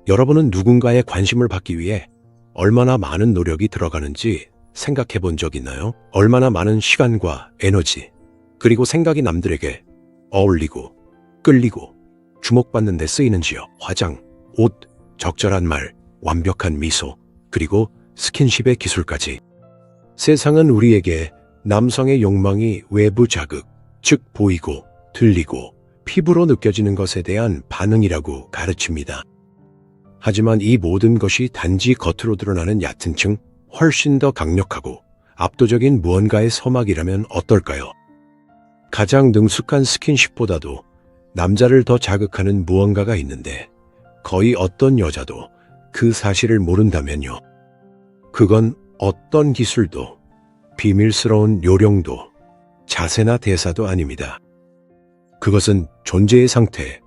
여러분은 누군가의 관심을 받기 위해 얼마나 많은 노력이 들어가는지 생각해 본 적 있나요? 얼마나 많은 시간과 에너지, 그리고 생각이 남들에게 어울리고, 끌리고, 주목받는 데 쓰이는지요. 화장, 옷, 적절한 말, 완벽한 미소, 그리고 스킨십의 기술까지. 세상은 우리에게 남성의 욕망이 외부 자극, 즉 보이고, 들리고, 피부로 느껴지는 것에 대한 반응이라고 가르칩니다. 하지만 이 모든 것이 단지 겉으로 드러나는 얕은 층, 훨씬 더 강력하고 압도적인 무언가의 서막이라면 어떨까요? 가장 능숙한 스킨십보다도 남자를 더 자극하는 무언가가 있는데 거의 어떤 여자도 그 사실을 모른다면요. 그건 어떤 기술도, 비밀스러운 요령도, 자세나 대사도 아닙니다. 그것은 존재의 상태,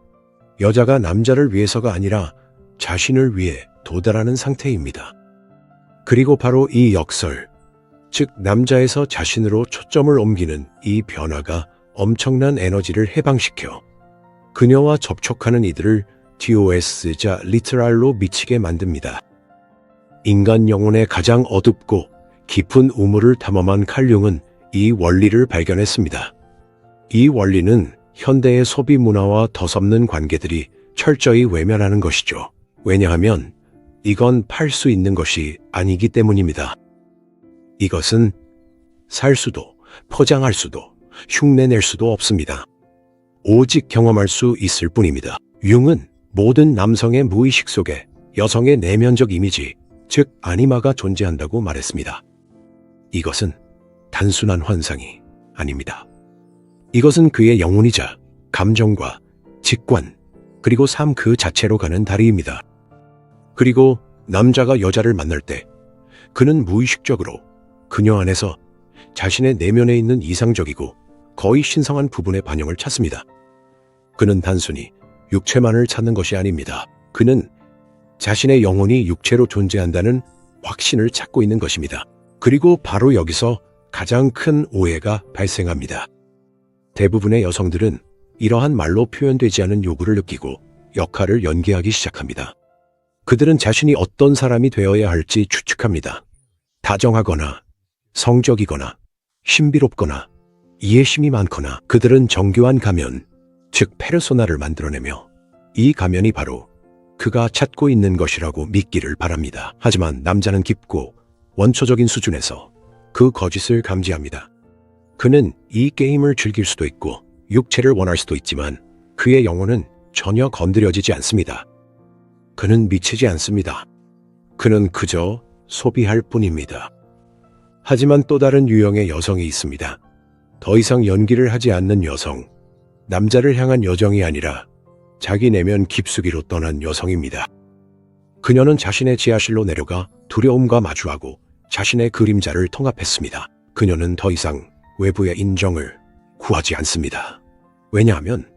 여자가 남자를 위해서가 아니라 자신을 위해 도달하는 상태입니다. 그리고 바로 이 역설, 즉 남자에서 자신으로 초점을 옮기는 이 변화가 엄청난 에너지를 해방시켜 그녀와 접촉하는 이들을 DOS자 리트랄로 미치게 만듭니다. 인간 영혼의 가장 어둡고 깊은 우물을 탐험한 칼융은 이 원리를 발견했습니다. 이 원리는 현대의 소비 문화와 더섭는 관계들이 철저히 외면하는 것이죠. 왜냐하면 이건 팔 수 있는 것이 아니기 때문입니다. 이것은 살 수도, 포장할 수도, 흉내낼 수도 없습니다. 오직 경험할 수 있을 뿐입니다. 융은 모든 남성의 무의식 속에 여성의 내면적 이미지, 즉 아니마가 존재한다고 말했습니다. 이것은 단순한 환상이 아닙니다. 이것은 그의 영혼이자 감정과 직관, 그리고 삶 그 자체로 가는 다리입니다. 그리고 남자가 여자를 만날 때 그는 무의식적으로 그녀 안에서 자신의 내면에 있는 이상적이고 거의 신성한 부분의 반영을 찾습니다. 그는 단순히 육체만을 찾는 것이 아닙니다. 그는 자신의 영혼이 육체로 존재한다는 확신을 찾고 있는 것입니다. 그리고 바로 여기서 가장 큰 오해가 발생합니다. 대부분의 여성들은 이러한 말로 표현되지 않은 요구를 느끼고 역할을 연기하기 시작합니다. 그들은 자신이 어떤 사람이 되어야 할지 추측합니다. 다정하거나 성적이거나 신비롭거나 이해심이 많거나. 그들은 정교한 가면, 즉 페르소나를 만들어내며 이 가면이 바로 그가 찾고 있는 것이라고 믿기를 바랍니다. 하지만 남자는 깊고 원초적인 수준에서 그 거짓을 감지합니다. 그는 이 게임을 즐길 수도 있고 육체를 원할 수도 있지만 그의 영혼은 전혀 건드려지지 않습니다. 그는 미치지 않습니다. 그는 그저 소비할 뿐입니다. 하지만 또 다른 유형의 여성이 있습니다. 더 이상 연기를 하지 않는 여성, 남자를 향한 여정이 아니라 자기 내면 깊숙이로 떠난 여성입니다. 그녀는 자신의 지하실로 내려가 두려움과 마주하고 자신의 그림자를 통합했습니다. 그녀는 더 이상 외부의 인정을 구하지 않습니다. 왜냐하면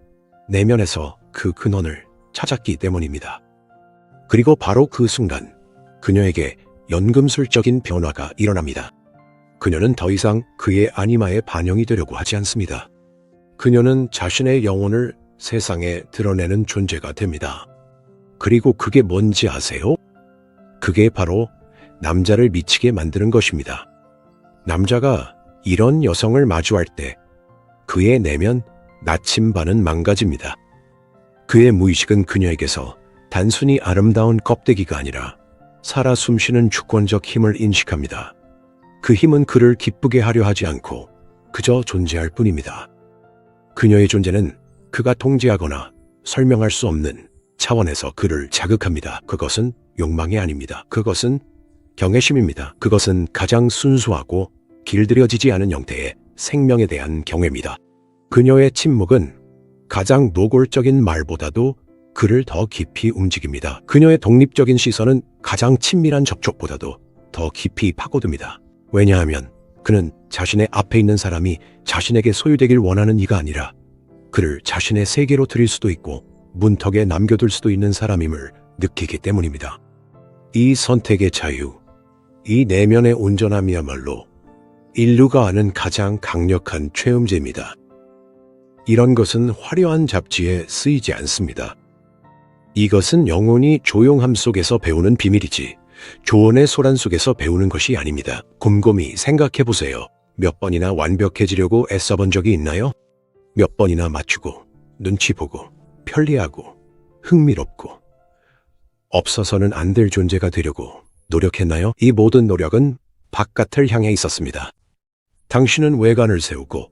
내면에서 그 근원을 찾았기 때문입니다. 그리고 바로 그 순간 그녀에게 연금술적인 변화가 일어납니다. 그녀는 더 이상 그의 아니마에 반영이 되려고 하지 않습니다. 그녀는 자신의 영혼을 세상에 드러내는 존재가 됩니다. 그리고 그게 뭔지 아세요? 그게 바로 남자를 미치게 만드는 것입니다. 남자가 이런 여성을 마주할 때 그의 내면 나침반은 망가집니다. 그의 무의식은 그녀에게서 단순히 아름다운 껍데기가 아니라 살아 숨쉬는 주권적 힘을 인식합니다. 그 힘은 그를 기쁘게 하려 하지 않고 그저 존재할 뿐입니다. 그녀의 존재는 그가 통제하거나 설명할 수 없는 차원에서 그를 자극합니다. 그것은 욕망이 아닙니다. 그것은 경외심입니다. 그것은 가장 순수하고 길들여지지 않은 형태의 생명에 대한 경외입니다. 그녀의 침묵은 가장 노골적인 말보다도 그를 더 깊이 움직입니다. 그녀의 독립적인 시선은 가장 친밀한 접촉보다도 더 깊이 파고듭니다. 왜냐하면 그는 자신의 앞에 있는 사람이 자신에게 소유되길 원하는 이가 아니라 그를 자신의 세계로 들일 수도 있고 문턱에 남겨둘 수도 있는 사람임을 느끼기 때문입니다. 이 선택의 자유, 이 내면의 온전함이야말로 인류가 아는 가장 강력한 최음제입니다. 이런 것은 화려한 잡지에 쓰이지 않습니다. 이것은 영혼이 조용함 속에서 배우는 비밀이지 조언의 소란 속에서 배우는 것이 아닙니다. 곰곰이 생각해 보세요. 몇 번이나 완벽해지려고 애써본 적이 있나요? 몇 번이나 맞추고 눈치 보고 편리하고 흥미롭고 없어서는 안 될 존재가 되려고 노력했나요? 이 모든 노력은 바깥을 향해 있었습니다. 당신은 외관을 세우고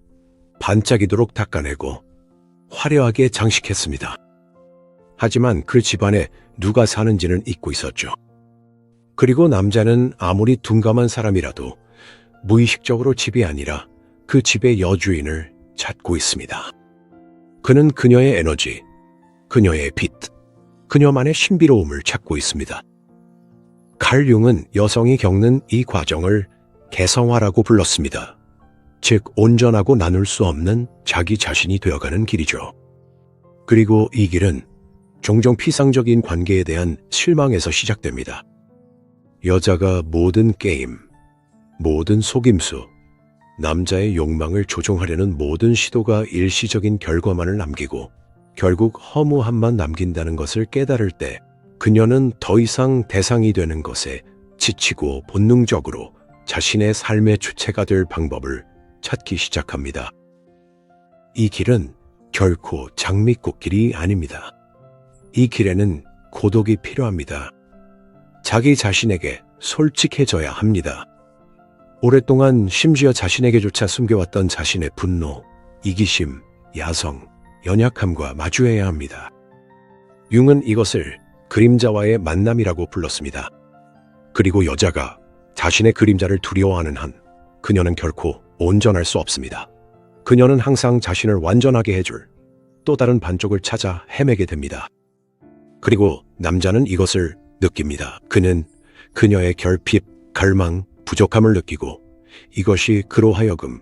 반짝이도록 닦아내고 화려하게 장식했습니다. 하지만 그 집안에 누가 사는지는 잊고 있었죠. 그리고 남자는 아무리 둔감한 사람이라도 무의식적으로 집이 아니라 그 집의 여주인을 찾고 있습니다. 그는 그녀의 에너지, 그녀의 빛, 그녀만의 신비로움을 찾고 있습니다. 칼 융은 여성이 겪는 이 과정을 개성화라고 불렀습니다. 즉, 온전하고 나눌 수 없는 자기 자신이 되어가는 길이죠. 그리고 이 길은 종종 피상적인 관계에 대한 실망에서 시작됩니다. 여자가 모든 게임, 모든 속임수, 남자의 욕망을 조종하려는 모든 시도가 일시적인 결과만을 남기고 결국 허무함만 남긴다는 것을 깨달을 때 그녀는 더 이상 대상이 되는 것에 지치고 본능적으로 자신의 삶의 주체가 될 방법을 찾기 시작합니다. 이 길은 결코 장미꽃길이 아닙니다. 이 길에는 고독이 필요합니다. 자기 자신에게 솔직해져야 합니다. 오랫동안 심지어 자신에게조차 숨겨왔던 자신의 분노, 이기심, 야성, 연약함과 마주해야 합니다. 융은 이것을 그림자와의 만남이라고 불렀습니다. 그리고 여자가 자신의 그림자를 두려워하는 한 그녀는 결코 온전할 수 없습니다. 그녀는 항상 자신을 완전하게 해줄 또 다른 반쪽을 찾아 헤매게 됩니다. 그리고 남자는 이것을 느낍니다. 그는 그녀의 결핍, 갈망, 부족함을 느끼고 이것이 그로 하여금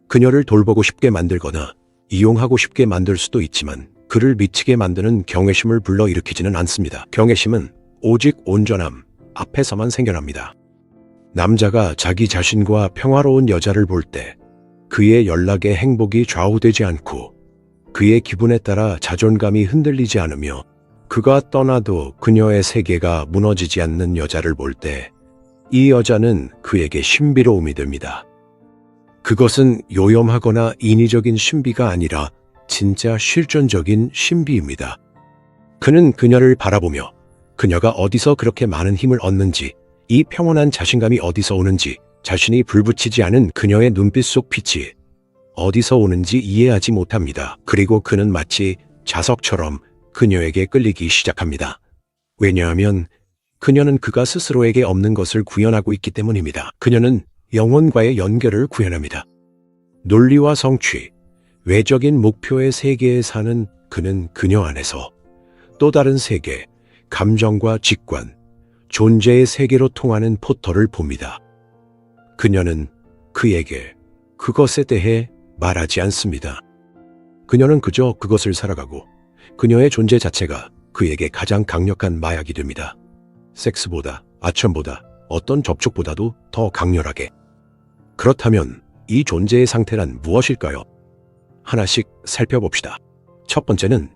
그녀를 돌보고 싶게 만들거나 이용하고 싶게 만들 수도 있지만 그를 미치게 만드는 경외심을 불러일으키지는 않습니다. 경외심은 오직 온전함 앞에서만 생겨납니다. 남자가 자기 자신과 평화로운 여자를 볼 때 그의 연락에 행복이 좌우되지 않고 그의 기분에 따라 자존감이 흔들리지 않으며 그가 떠나도 그녀의 세계가 무너지지 않는 여자를 볼 때 이 여자는 그에게 신비로움이 됩니다. 그것은 요염하거나 인위적인 신비가 아니라 진짜 실존적인 신비입니다. 그는 그녀를 바라보며 그녀가 어디서 그렇게 많은 힘을 얻는지, 이 평온한 자신감이 어디서 오는지, 자신이 불붙이지 않은 그녀의 눈빛 속 빛이 어디서 오는지 이해하지 못합니다. 그리고 그는 마치 자석처럼 그녀에게 끌리기 시작합니다. 왜냐하면 그녀는 그가 스스로에게 없는 것을 구현하고 있기 때문입니다. 그녀는 영혼과의 연결을 구현합니다. 논리와 성취, 외적인 목표의 세계에 사는 그는 그녀 안에서 또 다른 세계, 감정과 직관, 존재의 세계로 통하는 포털을 봅니다. 그녀는 그에게 그것에 대해 말하지 않습니다. 그녀는 그저 그것을 살아가고 그녀의 존재 자체가 그에게 가장 강력한 마약이 됩니다. 섹스보다, 아첨보다, 어떤 접촉보다도 더 강렬하게. 그렇다면 이 존재의 상태란 무엇일까요? 하나씩 살펴봅시다. 첫 번째는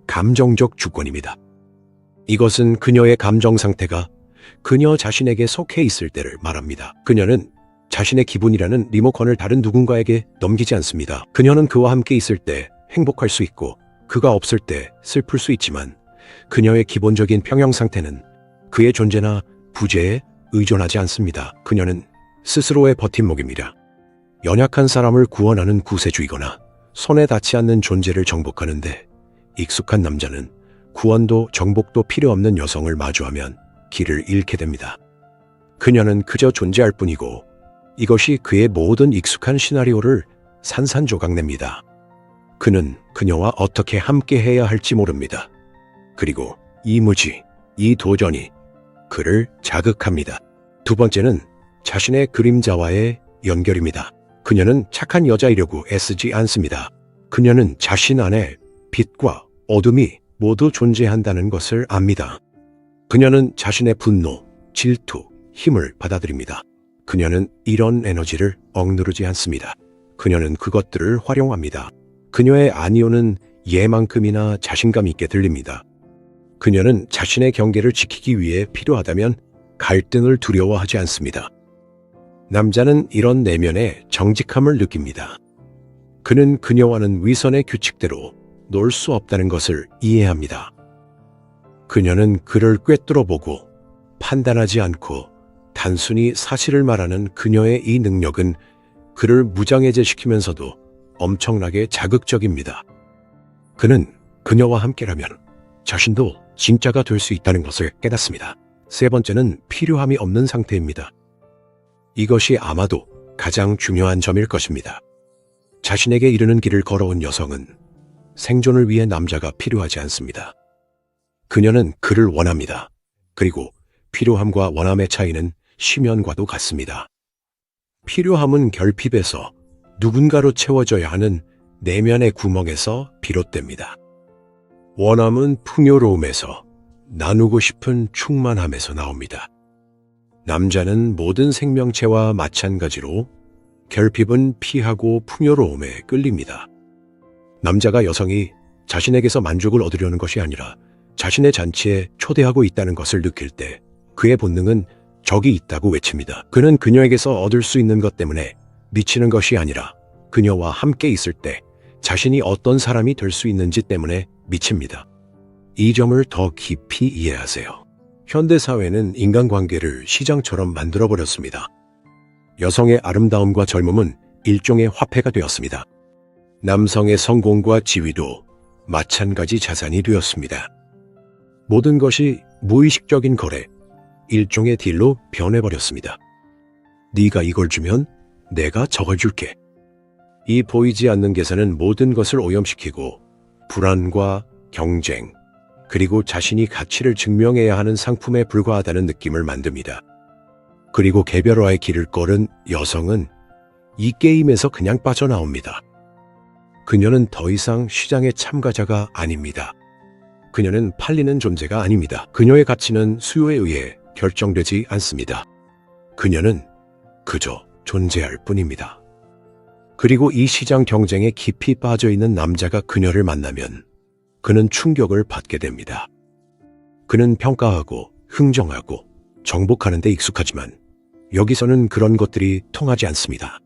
감정적 주권입니다. 이것은 그녀의 감정 상태가 그녀 자신에게 속해 있을 때를 말합니다. 그녀는 자신의 기분이라는 리모컨을 다른 누군가에게 넘기지 않습니다. 그녀는 그와 함께 있을 때 행복할 수 있고 그가 없을 때 슬플 수 있지만 그녀의 기본적인 평형 상태는 그의 존재나 부재에 의존하지 않습니다. 그녀는 스스로의 버팀목입니다. 연약한 사람을 구원하는 구세주이거나 손에 닿지 않는 존재를 정복하는데 익숙한 남자는 구원도 정복도 필요 없는 여성을 마주하면 길을 잃게 됩니다. 그녀는 그저 존재할 뿐이고 이것이 그의 모든 익숙한 시나리오를 산산조각냅니다. 그는 그녀와 어떻게 함께 해야 할지 모릅니다. 그리고 이 무지, 이 도전이 그를 자극합니다. 두 번째는 자신의 그림자와의 연결입니다. 그녀는 착한 여자이려고 애쓰지 않습니다. 그녀는 자신 안에 빛과 어둠이 모두 존재한다는 것을 압니다. 그녀는 자신의 분노, 질투, 힘을 받아들입니다. 그녀는 이런 에너지를 억누르지 않습니다. 그녀는 그것들을 활용합니다. 그녀의 아니오는 예만큼이나 자신감 있게 들립니다. 그녀는 자신의 경계를 지키기 위해 필요하다면 갈등을 두려워하지 않습니다. 남자는 이런 내면의 정직함을 느낍니다. 그는 그녀와는 위선의 규칙대로 놀 수 없다는 것을 이해합니다. 그녀는 그를 꿰뚫어보고 판단하지 않고 단순히 사실을 말하는 그녀의 이 능력은 그를 무장해제시키면서도 엄청나게 자극적입니다. 그는 그녀와 함께라면 자신도 진짜가 될 수 있다는 것을 깨닫습니다. 세 번째는 필요함이 없는 상태입니다. 이것이 아마도 가장 중요한 점일 것입니다. 자신에게 이르는 길을 걸어온 여성은 생존을 위해 남자가 필요하지 않습니다. 그녀는 그를 원합니다. 그리고 필요함과 원함의 차이는 심연과도 같습니다. 필요함은 결핍에서 누군가로 채워져야 하는 내면의 구멍에서 비롯됩니다. 원함은 풍요로움에서 나누고 싶은 충만함에서 나옵니다. 남자는 모든 생명체와 마찬가지로 결핍은 피하고 풍요로움에 끌립니다. 남자가 여성이 자신에게서 만족을 얻으려는 것이 아니라 자신의 잔치에 초대하고 있다는 것을 느낄 때 그의 본능은 적이 있다고 외칩니다. 그는 그녀에게서 얻을 수 있는 것 때문에 미치는 것이 아니라 그녀와 함께 있을 때 자신이 어떤 사람이 될 수 있는지 때문에 미칩니다. 이 점을 더 깊이 이해하세요. 현대사회는 인간관계를 시장처럼 만들어버렸습니다. 여성의 아름다움과 젊음은 일종의 화폐가 되었습니다. 남성의 성공과 지위도 마찬가지 자산이 되었습니다. 모든 것이 무의식적인 거래, 일종의 딜로 변해버렸습니다. 네가 이걸 주면 내가 저걸 줄게. 이 보이지 않는 계산은 모든 것을 오염시키고 불안과 경쟁, 그리고 자신이 가치를 증명해야 하는 상품에 불과하다는 느낌을 만듭니다. 그리고 개별화의 길을 걸은 여성은 이 게임에서 그냥 빠져나옵니다. 그녀는 더 이상 시장의 참가자가 아닙니다. 그녀는 팔리는 존재가 아닙니다. 그녀의 가치는 수요에 의해 결정되지 않습니다. 그녀는 그저 존재할 뿐입니다. 그리고 이 시장 경쟁에 깊이 빠져있는 남자가 그녀를 만나면 그는 충격을 받게 됩니다. 그는 평가하고 흥정하고 정복하는 데 익숙하지만 여기서는 그런 것들이 통하지 않습니다.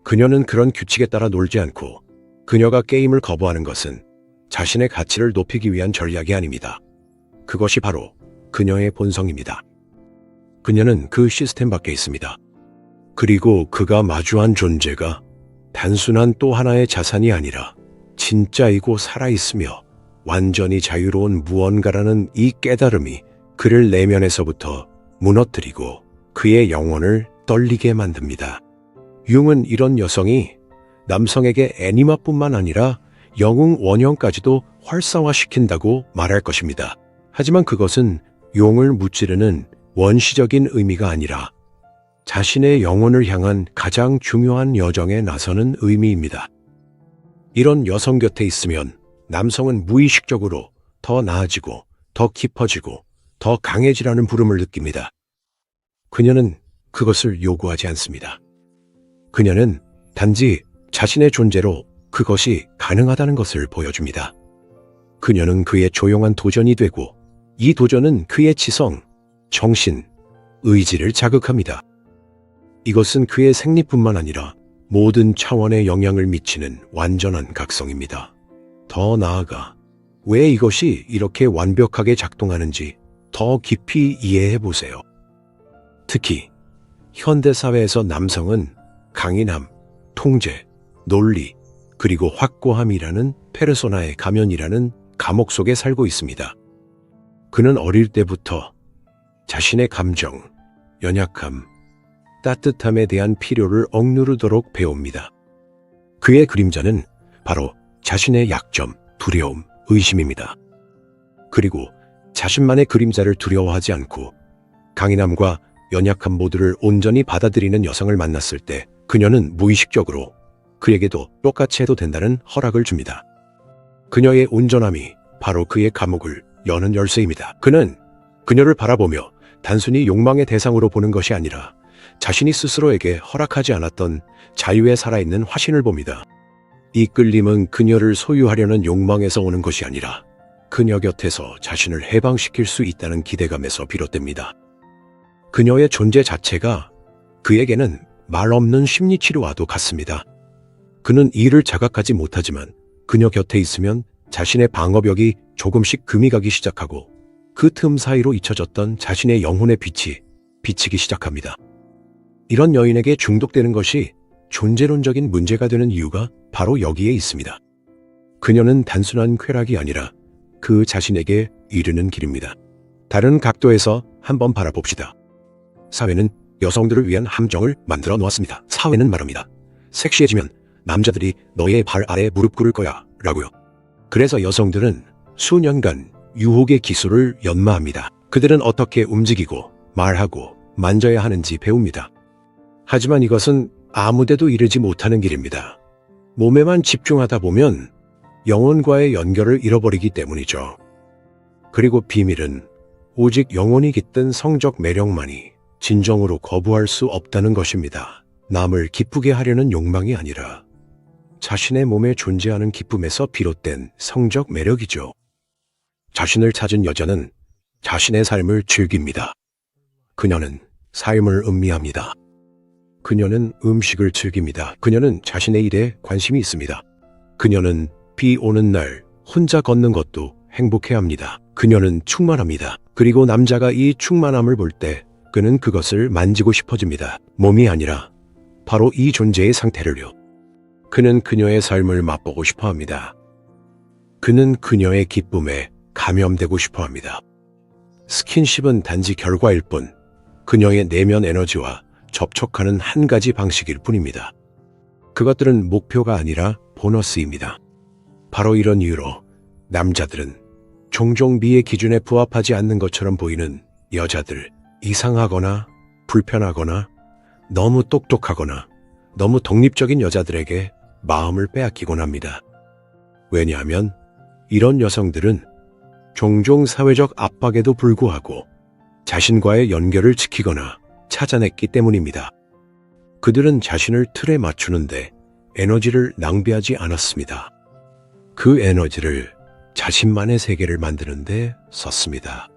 그녀는 그런 규칙에 따라 놀지 않고 그녀가 게임을 거부하는 것은 자신의 가치를 높이기 위한 전략이 아닙니다. 그것이 바로 그녀의 본성입니다. 그녀는 그 시스템 밖에 있습니다. 그리고 그가 마주한 존재가 단순한 또 하나의 자산이 아니라 진짜이고 살아있으며 완전히 자유로운 무언가라는 이 깨달음이 그를 내면에서부터 무너뜨리고 그의 영혼을 떨리게 만듭니다. 융은 이런 여성이 남성에게 애니마뿐만 아니라 영웅 원형까지도 활성화시킨다고 말할 것입니다. 하지만 그것은 용을 무찌르는 원시적인 의미가 아니라 자신의 영혼을 향한 가장 중요한 여정에 나서는 의미입니다. 이런 여성 곁에 있으면 남성은 무의식적으로 더 나아지고 더 깊어지고 더 강해지라는 부름을 느낍니다. 그녀는 그것을 요구하지 않습니다. 그녀는 단지 자신의 존재로 그것이 가능하다는 것을 보여줍니다. 그녀는 그의 조용한 도전이 되고 이 도전은 그의 지성, 정신, 의지를 자극합니다. 이것은 그의 생리뿐만 아니라 모든 차원에 영향을 미치는 완전한 각성입니다. 더 나아가 왜 이것이 이렇게 완벽하게 작동하는지 더 깊이 이해해 보세요. 특히 현대사회에서 남성은 강인함, 통제, 논리, 그리고 확고함이라는 페르소나의 가면이라는 감옥 속에 살고 있습니다. 그는 어릴 때부터 자신의 감정, 연약함, 따뜻함에 대한 필요를 억누르도록 배웁니다. 그의 그림자는 바로 자신의 약점, 두려움, 의심입니다. 그리고 자신만의 그림자를 두려워하지 않고 강인함과 연약함 모두를 온전히 받아들이는 여성을 만났을 때 그녀는 무의식적으로 그에게도 똑같이 해도 된다는 허락을 줍니다. 그녀의 온전함이 바로 그의 감옥을 여는 열쇠입니다. 그는 그녀를 바라보며 단순히 욕망의 대상으로 보는 것이 아니라 자신이 스스로에게 허락하지 않았던 자유에 살아있는 화신을 봅니다. 이 끌림은 그녀를 소유하려는 욕망에서 오는 것이 아니라 그녀 곁에서 자신을 해방시킬 수 있다는 기대감에서 비롯됩니다. 그녀의 존재 자체가 그에게는 말 없는 심리치료와도 같습니다. 그는 이를 자각하지 못하지만 그녀 곁에 있으면 자신의 방어벽이 조금씩 금이 가기 시작하고 그 틈 사이로 잊혀졌던 자신의 영혼의 빛이 비치기 시작합니다. 이런 여인에게 중독되는 것이 존재론적인 문제가 되는 이유가 바로 여기에 있습니다. 그녀는 단순한 쾌락이 아니라 그 자신에게 이르는 길입니다. 다른 각도에서 한번 바라봅시다. 사회는 여성들을 위한 함정을 만들어 놓았습니다. 사회는 말합니다. 섹시해지면 남자들이 너의 발 아래 무릎 꿇을 거야 라고요. 그래서 여성들은 수년간 유혹의 기술을 연마합니다. 그들은 어떻게 움직이고 말하고 만져야 하는지 배웁니다. 하지만 이것은 아무데도 이르지 못하는 길입니다. 몸에만 집중하다 보면 영혼과의 연결을 잃어버리기 때문이죠. 그리고 비밀은 오직 영혼이 깃든 성적 매력만이 진정으로 거부할 수 없다는 것입니다. 남을 기쁘게 하려는 욕망이 아니라 자신의 몸에 존재하는 기쁨에서 비롯된 성적 매력이죠. 자신을 찾은 여자는 자신의 삶을 즐깁니다. 그녀는 삶을 음미합니다. 그녀는 음식을 즐깁니다. 그녀는 자신의 일에 관심이 있습니다. 그녀는 비 오는 날 혼자 걷는 것도 행복해합니다. 그녀는 충만합니다. 그리고 남자가 이 충만함을 볼 때 그는 그것을 만지고 싶어집니다. 몸이 아니라 바로 이 존재의 상태를요. 그는 그녀의 삶을 맛보고 싶어합니다. 그는 그녀의 기쁨에 감염되고 싶어합니다. 스킨십은 단지 결과일 뿐 그녀의 내면 에너지와 접촉하는 한 가지 방식일 뿐입니다. 그것들은 목표가 아니라 보너스입니다. 바로 이런 이유로 남자들은 종종 미의 기준에 부합하지 않는 것처럼 보이는 여자들, 이상하거나 불편하거나 너무 똑똑하거나 너무 독립적인 여자들에게 마음을 빼앗기곤 합니다. 왜냐하면 이런 여성들은 종종 사회적 압박에도 불구하고 자신과의 연결을 지키거나 찾아냈기 때문입니다. 그들은 자신을 틀에 맞추는데 에너지를 낭비하지 않았습니다. 그 에너지를 자신만의 세계를 만드는데 썼습니다.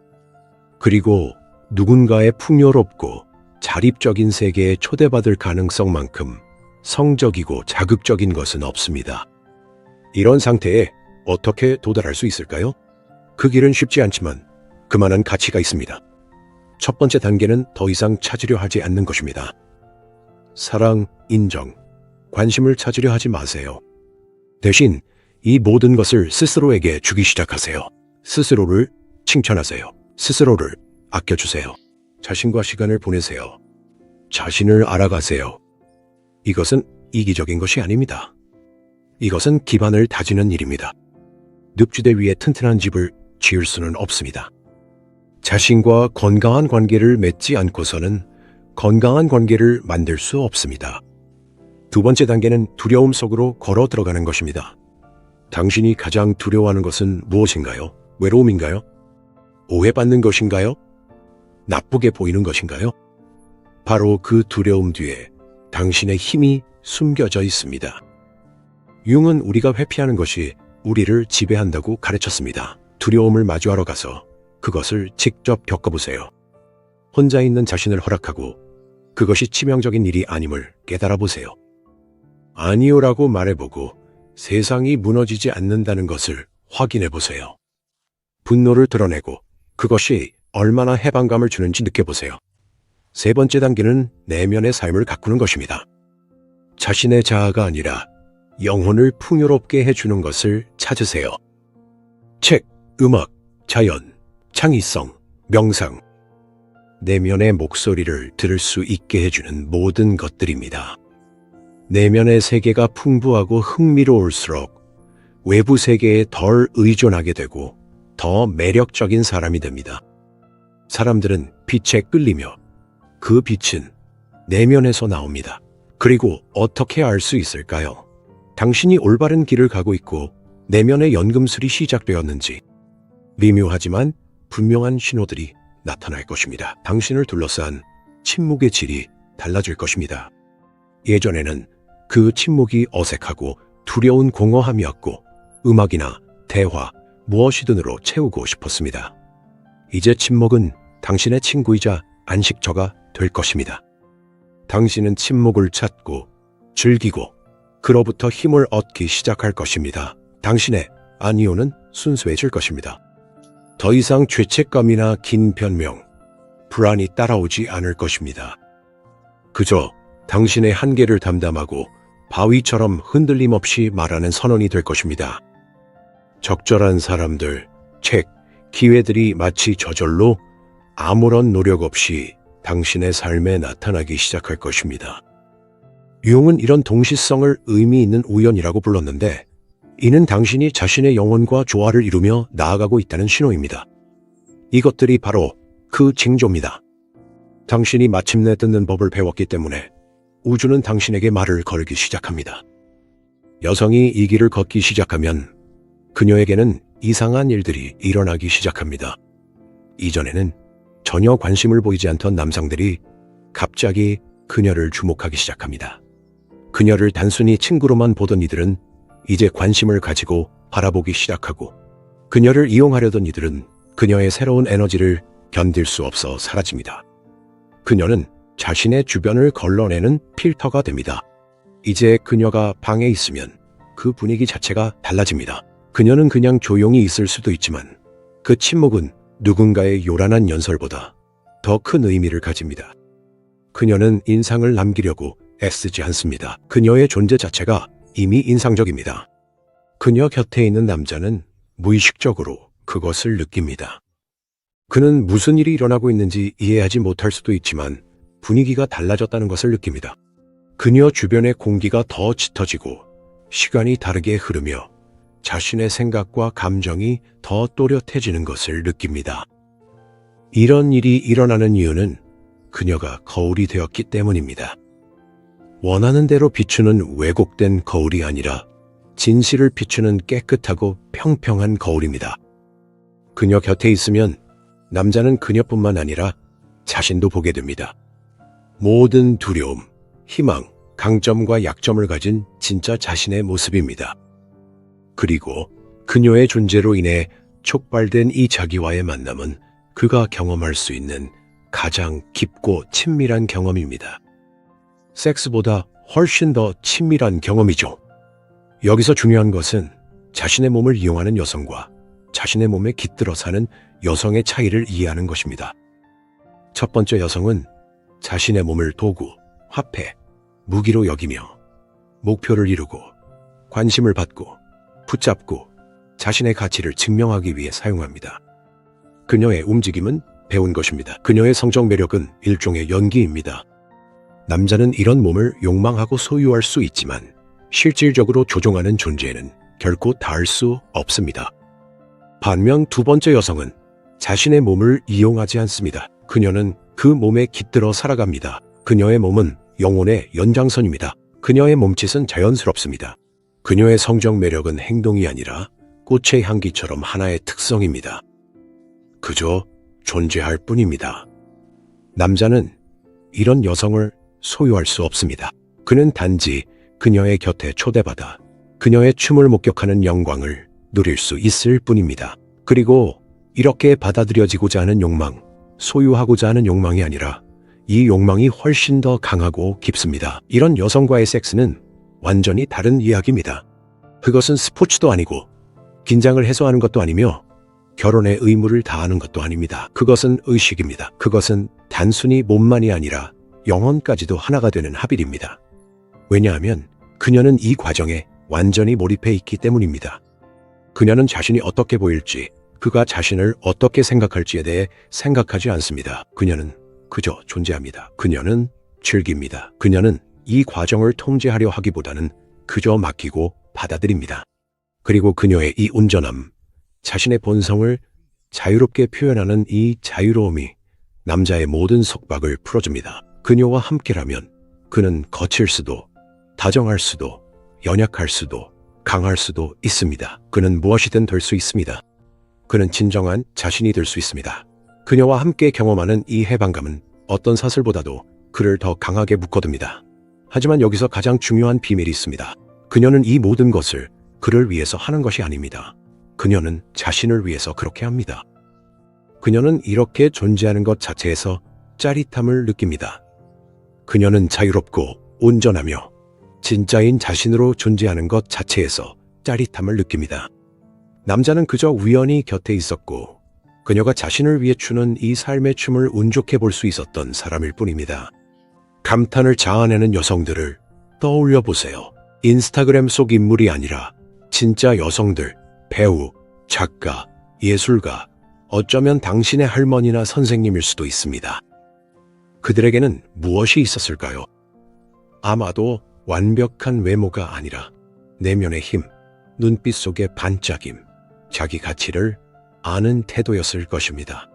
그리고 누군가의 풍요롭고 자립적인 세계에 초대받을 가능성만큼 성적이고 자극적인 것은 없습니다. 이런 상태에 어떻게 도달할 수 있을까요? 그 길은 쉽지 않지만 그만한 가치가 있습니다. 첫 번째 단계는 더 이상 찾으려 하지 않는 것입니다. 사랑, 인정, 관심을 찾으려 하지 마세요. 대신 이 모든 것을 스스로에게 주기 시작하세요. 스스로를 칭찬하세요. 스스로를 아껴주세요. 자신과 시간을 보내세요. 자신을 알아가세요. 이것은 이기적인 것이 아닙니다. 이것은 기반을 다지는 일입니다. 늪지대 위에 튼튼한 집을 지을 수는 없습니다. 자신과 건강한 관계를 맺지 않고서는 건강한 관계를 만들 수 없습니다. 두 번째 단계는 두려움 속으로 걸어 들어가는 것입니다. 당신이 가장 두려워하는 것은 무엇인가요? 외로움인가요? 오해받는 것인가요? 나쁘게 보이는 것인가요? 바로 그 두려움 뒤에 당신의 힘이 숨겨져 있습니다. 융은 우리가 회피하는 것이 우리를 지배한다고 가르쳤습니다. 두려움을 마주하러 가서 그것을 직접 겪어보세요. 혼자 있는 자신을 허락하고 그것이 치명적인 일이 아님을 깨달아 보세요. 아니요라고 말해보고 세상이 무너지지 않는다는 것을 확인해 보세요. 분노를 드러내고 그것이 얼마나 해방감을 주는지 느껴보세요. 세 번째 단계는 내면의 삶을 가꾸는 것입니다. 자신의 자아가 아니라 영혼을 풍요롭게 해주는 것을 찾으세요. 책, 음악, 자연, 창의성, 명상, 내면의 목소리를 들을 수 있게 해주는 모든 것들입니다. 내면의 세계가 풍부하고 흥미로울수록 외부 세계에 덜 의존하게 되고 더 매력적인 사람이 됩니다. 사람들은 빛에 끌리며 그 빛은 내면에서 나옵니다. 그리고 어떻게 알 수 있을까요? 당신이 올바른 길을 가고 있고 내면의 연금술이 시작되었는지 미묘하지만 분명한 신호들이 나타날 것입니다. 당신을 둘러싼 침묵의 질이 달라질 것입니다. 예전에는 그 침묵이 어색하고 두려운 공허함이었고 음악이나 대화, 무엇이든으로 채우고 싶었습니다. 이제 침묵은 당신의 친구이자 안식처가 될 것입니다. 당신은 침묵을 찾고 즐기고 그로부터 힘을 얻기 시작할 것입니다. 당신의 아니오는 순수해질 것입니다. 더 이상 죄책감이나 긴 변명, 불안이 따라오지 않을 것입니다. 그저 당신의 한계를 담담하고 바위처럼 흔들림 없이 말하는 선언이 될 것입니다. 적절한 사람들, 책, 기회들이 마치 저절로 아무런 노력 없이 당신의 삶에 나타나기 시작할 것입니다. 융은 이런 동시성을 의미 있는 우연이라고 불렀는데, 이는 당신이 자신의 영혼과 조화를 이루며 나아가고 있다는 신호입니다. 이것들이 바로 그 징조입니다. 당신이 마침내 듣는 법을 배웠기 때문에 우주는 당신에게 말을 걸기 시작합니다. 여성이 이 길을 걷기 시작하면 그녀에게는 이상한 일들이 일어나기 시작합니다. 이전에는 전혀 관심을 보이지 않던 남성들이 갑자기 그녀를 주목하기 시작합니다. 그녀를 단순히 친구로만 보던 이들은 이제 관심을 가지고 바라보기 시작하고, 그녀를 이용하려던 이들은 그녀의 새로운 에너지를 견딜 수 없어 사라집니다. 그녀는 자신의 주변을 걸러내는 필터가 됩니다. 이제 그녀가 방에 있으면 그 분위기 자체가 달라집니다. 그녀는 그냥 조용히 있을 수도 있지만 그 침묵은 누군가의 요란한 연설보다 더 큰 의미를 가집니다. 그녀는 인상을 남기려고 애쓰지 않습니다. 그녀의 존재 자체가 이미 인상적입니다. 그녀 곁에 있는 남자는 무의식적으로 그것을 느낍니다. 그는 무슨 일이 일어나고 있는지 이해하지 못할 수도 있지만 분위기가 달라졌다는 것을 느낍니다. 그녀 주변의 공기가 더 짙어지고 시간이 다르게 흐르며 자신의 생각과 감정이 더 또렷해지는 것을 느낍니다. 이런 일이 일어나는 이유는 그녀가 거울이 되었기 때문입니다. 원하는 대로 비추는 왜곡된 거울이 아니라 진실을 비추는 깨끗하고 평평한 거울입니다. 그녀 곁에 있으면 남자는 그녀뿐만 아니라 자신도 보게 됩니다. 모든 두려움, 희망, 강점과 약점을 가진 진짜 자신의 모습입니다. 그리고 그녀의 존재로 인해 촉발된 이 자기와의 만남은 그가 경험할 수 있는 가장 깊고 친밀한 경험입니다. 섹스보다 훨씬 더 친밀한 경험이죠. 여기서 중요한 것은 자신의 몸을 이용하는 여성과 자신의 몸에 깃들어 사는 여성의 차이를 이해하는 것입니다. 첫 번째 여성은 자신의 몸을 도구, 화폐, 무기로 여기며 목표를 이루고 관심을 받고 붙잡고 자신의 가치를 증명하기 위해 사용합니다. 그녀의 움직임은 배운 것입니다. 그녀의 성적 매력은 일종의 연기입니다. 남자는 이런 몸을 욕망하고 소유할 수 있지만 실질적으로 조종하는 존재에는 결코 닿을 수 없습니다. 반면 두 번째 여성은 자신의 몸을 이용하지 않습니다. 그녀는 그 몸에 깃들어 살아갑니다. 그녀의 몸은 영혼의 연장선입니다. 그녀의 몸짓은 자연스럽습니다. 그녀의 성적 매력은 행동이 아니라 꽃의 향기처럼 하나의 특성입니다. 그저 존재할 뿐입니다. 남자는 이런 여성을 소유할 수 없습니다. 그는 단지 그녀의 곁에 초대받아 그녀의 춤을 목격하는 영광을 누릴 수 있을 뿐입니다. 그리고 이렇게 받아들여지고자 하는 욕망, 소유하고자 하는 욕망이 아니라 이 욕망이 훨씬 더 강하고 깊습니다. 이런 여성과의 섹스는 완전히 다른 이야기입니다. 그것은 스포츠도 아니고 긴장을 해소하는 것도 아니며 결혼의 의무를 다하는 것도 아닙니다. 그것은 의식입니다. 그것은 단순히 몸만이 아니라 영혼까지도 하나가 되는 합일입니다. 왜냐하면 그녀는 이 과정에 완전히 몰입해 있기 때문입니다. 그녀는 자신이 어떻게 보일지, 그가 자신을 어떻게 생각할지에 대해 생각하지 않습니다. 그녀는 그저 존재합니다. 그녀는 즐깁니다. 그녀는 이 과정을 통제하려 하기보다는 그저 맡기고 받아들입니다. 그리고 그녀의 이 온전함, 자신의 본성을 자유롭게 표현하는 이 자유로움이 남자의 모든 속박을 풀어줍니다. 그녀와 함께라면 그는 거칠 수도, 다정할 수도, 연약할 수도, 강할 수도 있습니다. 그는 무엇이든 될 수 있습니다. 그는 진정한 자신이 될 수 있습니다. 그녀와 함께 경험하는 이 해방감은 어떤 사슬보다도 그를 더 강하게 묶어둡니다. 하지만 여기서 가장 중요한 비밀이 있습니다. 그녀는 이 모든 것을 그를 위해서 하는 것이 아닙니다. 그녀는 자신을 위해서 그렇게 합니다. 그녀는 이렇게 존재하는 것 자체에서 짜릿함을 느낍니다. 그녀는 자유롭고 온전하며 진짜인 자신으로 존재하는 것 자체에서 짜릿함을 느낍니다. 남자는 그저 우연히 곁에 있었고 그녀가 자신을 위해 추는 이 삶의 춤을 운 좋게 볼 수 있었던 사람일 뿐입니다. 감탄을 자아내는 여성들을 떠올려 보세요. 인스타그램 속 인물이 아니라 진짜 여성들, 배우, 작가, 예술가, 어쩌면 당신의 할머니나 선생님일 수도 있습니다. 그들에게는 무엇이 있었을까요? 아마도 완벽한 외모가 아니라 내면의 힘, 눈빛 속의 반짝임, 자기 가치를 아는 태도였을 것입니다.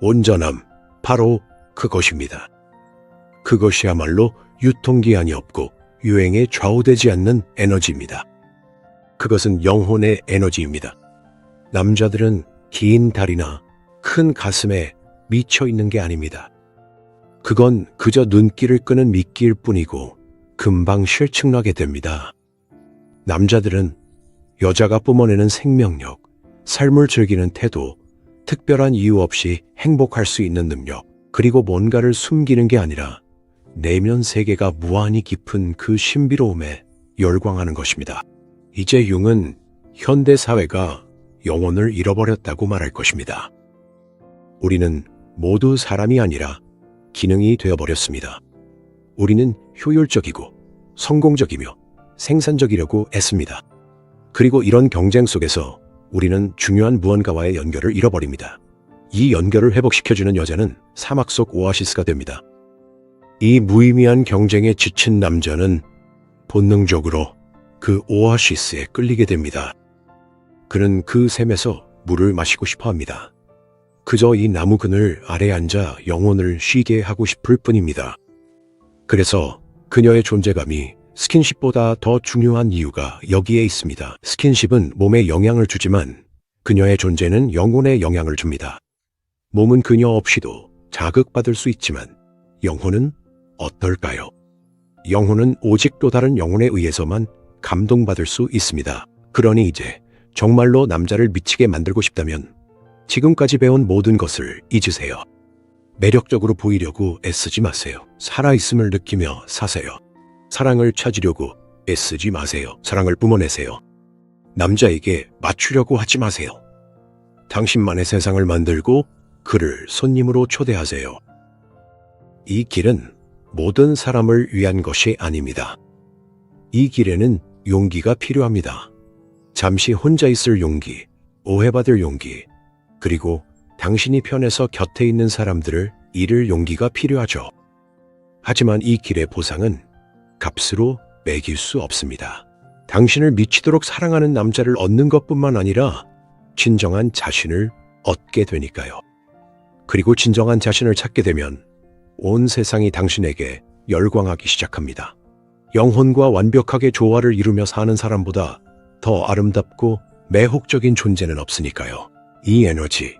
온전함, 바로 그것입니다. 그것이야말로 유통기한이 없고 유행에 좌우되지 않는 에너지입니다. 그것은 영혼의 에너지입니다. 남자들은 긴 다리나 큰 가슴에 미쳐 있는 게 아닙니다. 그건 그저 눈길을 끄는 미끼일 뿐이고 금방 실증나게 됩니다. 남자들은 여자가 뿜어내는 생명력, 삶을 즐기는 태도, 특별한 이유 없이 행복할 수 있는 능력, 그리고 뭔가를 숨기는 게 아니라 내면 세계가 무한히 깊은 그 신비로움에 열광하는 것입니다. 이제 융은 현대 사회가 영혼을 잃어버렸다고 말할 것입니다. 우리는 모두 사람이 아니라 기능이 되어버렸습니다. 우리는 효율적이고 성공적이며 생산적이려고 애씁니다. 그리고 이런 경쟁 속에서 우리는 중요한 무언가와의 연결을 잃어버립니다. 이 연결을 회복시켜주는 여자는 사막 속 오아시스가 됩니다. 이 무의미한 경쟁에 지친 남자는 본능적으로 그 오아시스에 끌리게 됩니다. 그는 그 샘에서 물을 마시고 싶어 합니다. 그저 이 나무 그늘 아래 앉아 영혼을 쉬게 하고 싶을 뿐입니다. 그래서 그녀의 존재감이 스킨십보다 더 중요한 이유가 여기에 있습니다. 스킨십은 몸에 영향을 주지만 그녀의 존재는 영혼에 영향을 줍니다. 몸은 그녀 없이도 자극받을 수 있지만 영혼은 어떨까요? 영혼은 오직 또 다른 영혼에 의해서만 감동받을 수 있습니다. 그러니 이제 정말로 남자를 미치게 만들고 싶다면 지금까지 배운 모든 것을 잊으세요. 매력적으로 보이려고 애쓰지 마세요. 살아있음을 느끼며 사세요. 사랑을 찾으려고 애쓰지 마세요. 사랑을 뿜어내세요. 남자에게 맞추려고 하지 마세요. 당신만의 세상을 만들고 그를 손님으로 초대하세요. 이 길은 모든 사람을 위한 것이 아닙니다. 이 길에는 용기가 필요합니다. 잠시 혼자 있을 용기, 오해받을 용기, 그리고 당신이 편해서 곁에 있는 사람들을 잃을 용기가 필요하죠. 하지만 이 길의 보상은 값으로 매길 수 없습니다. 당신을 미치도록 사랑하는 남자를 얻는 것뿐만 아니라 진정한 자신을 얻게 되니까요. 그리고 진정한 자신을 찾게 되면 온 세상이 당신에게 열광하기 시작합니다. 영혼과 완벽하게 조화를 이루며 사는 사람보다 더 아름답고 매혹적인 존재는 없으니까요. 이 에너지,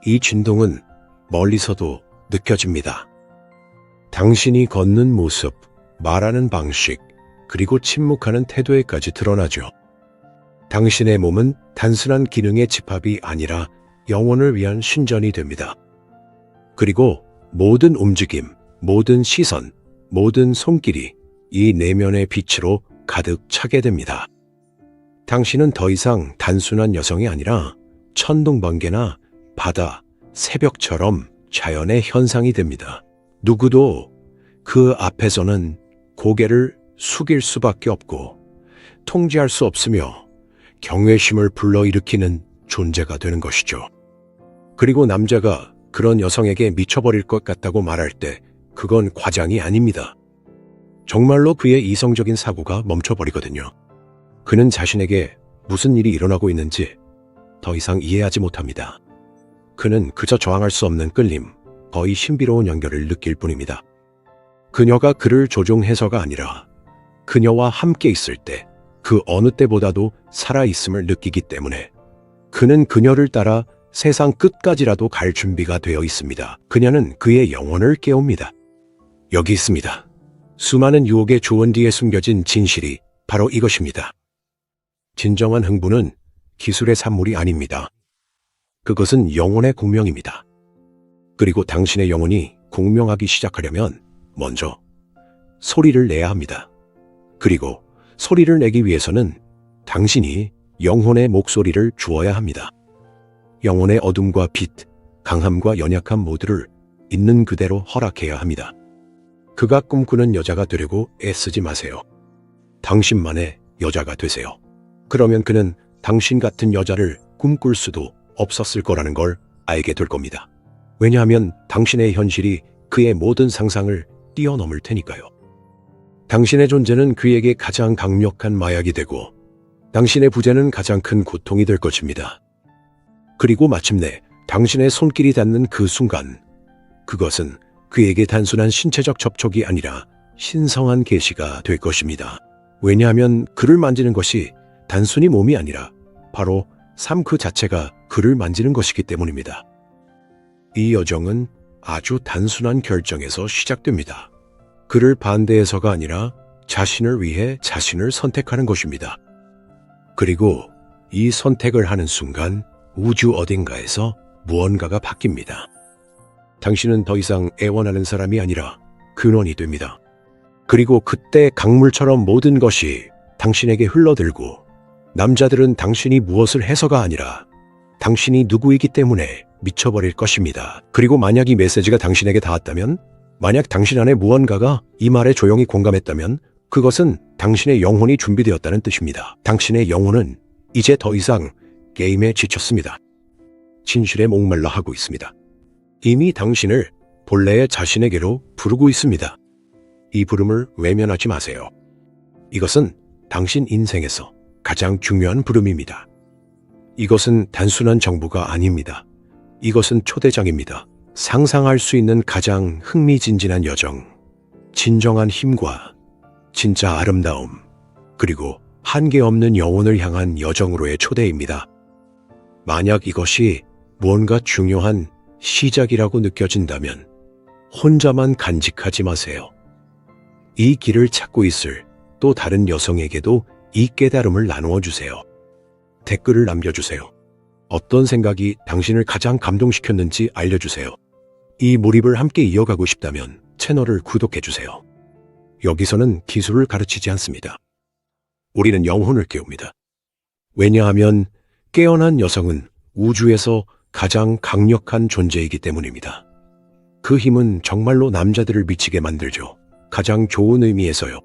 이 진동은 멀리서도 느껴집니다. 당신이 걷는 모습, 말하는 방식, 그리고 침묵하는 태도에까지 드러나죠. 당신의 몸은 단순한 기능의 집합이 아니라 영혼을 위한 신전이 됩니다. 그리고 모든 움직임, 모든 시선, 모든 손길이 이 내면의 빛으로 가득 차게 됩니다. 당신은 더 이상 단순한 여성이 아니라 천둥번개나 바다, 새벽처럼 자연의 현상이 됩니다. 누구도 그 앞에서는 고개를 숙일 수밖에 없고 통제할 수 없으며 경외심을 불러일으키는 존재가 되는 것이죠. 그리고 남자가 그런 여성에게 미쳐버릴 것 같다고 말할 때 그건 과장이 아닙니다. 정말로 그의 이성적인 사고가 멈춰버리거든요. 그는 자신에게 무슨 일이 일어나고 있는지 더 이상 이해하지 못합니다. 그는 그저 저항할 수 없는 끌림, 거의 신비로운 연결을 느낄 뿐입니다. 그녀가 그를 조종해서가 아니라 그녀와 함께 있을 때 그 어느 때보다도 살아있음을 느끼기 때문에 그는 그녀를 따라 세상 끝까지라도 갈 준비가 되어 있습니다. 그녀는 그의 영혼을 깨웁니다. 여기 있습니다. 수많은 유혹의 조언 뒤에 숨겨진 진실이 바로 이것입니다. 진정한 흥분은 기술의 산물이 아닙니다. 그것은 영혼의 공명입니다. 그리고 당신의 영혼이 공명하기 시작하려면 먼저 소리를 내야 합니다. 그리고 소리를 내기 위해서는 당신이 영혼의 목소리를 주어야 합니다. 영혼의 어둠과 빛, 강함과 연약함 모두를 있는 그대로 허락해야 합니다. 그가 꿈꾸는 여자가 되려고 애쓰지 마세요. 당신만의 여자가 되세요. 그러면 그는 당신 같은 여자를 꿈꿀 수도 없었을 거라는 걸 알게 될 겁니다. 왜냐하면 당신의 현실이 그의 모든 상상을 뛰어넘을 테니까요. 당신의 존재는 그에게 가장 강력한 마약이 되고 당신의 부재는 가장 큰 고통이 될 것입니다. 그리고 마침내 당신의 손길이 닿는 그 순간, 그것은 그에게 단순한 신체적 접촉이 아니라 신성한 계시가 될 것입니다. 왜냐하면 그를 만지는 것이 단순히 몸이 아니라 바로 삶 그 자체가 그를 만지는 것이기 때문입니다. 이 여정은 아주 단순한 결정에서 시작됩니다. 그를 반대해서가 아니라 자신을 위해 자신을 선택하는 것입니다. 그리고 이 선택을 하는 순간 우주 어딘가에서 무언가가 바뀝니다. 당신은 더 이상 애원하는 사람이 아니라 근원이 됩니다. 그리고 그때 강물처럼 모든 것이 당신에게 흘러들고 남자들은 당신이 무엇을 해서가 아니라 당신이 누구이기 때문에 미쳐버릴 것입니다. 그리고 만약 이 메시지가 당신에게 닿았다면, 만약 당신 안에 무언가가 이 말에 조용히 공감했다면 그것은 당신의 영혼이 준비되었다는 뜻입니다. 당신의 영혼은 이제 더 이상 게임에 지쳤습니다. 진실에 목말라 하고 있습니다. 이미 당신을 본래의 자신에게로 부르고 있습니다. 이 부름을 외면하지 마세요. 이것은 당신 인생에서 가장 중요한 부름입니다. 이것은 단순한 정보가 아닙니다. 이것은 초대장입니다. 상상할 수 있는 가장 흥미진진한 여정, 진정한 힘과 진짜 아름다움, 그리고 한계 없는 영혼을 향한 여정으로의 초대입니다. 만약 이것이 무언가 중요한 시작이라고 느껴진다면 혼자만 간직하지 마세요. 이 길을 찾고 있을 또 다른 여성에게도 이 깨달음을 나누어 주세요. 댓글을 남겨주세요. 어떤 생각이 당신을 가장 감동시켰는지 알려주세요. 이 몰입을 함께 이어가고 싶다면 채널을 구독해주세요. 여기서는 기술을 가르치지 않습니다. 우리는 영혼을 깨웁니다. 왜냐하면 깨어난 여성은 우주에서 가장 강력한 존재이기 때문입니다. 그 힘은 정말로 남자들을 미치게 만들죠. 가장 좋은 의미에서요.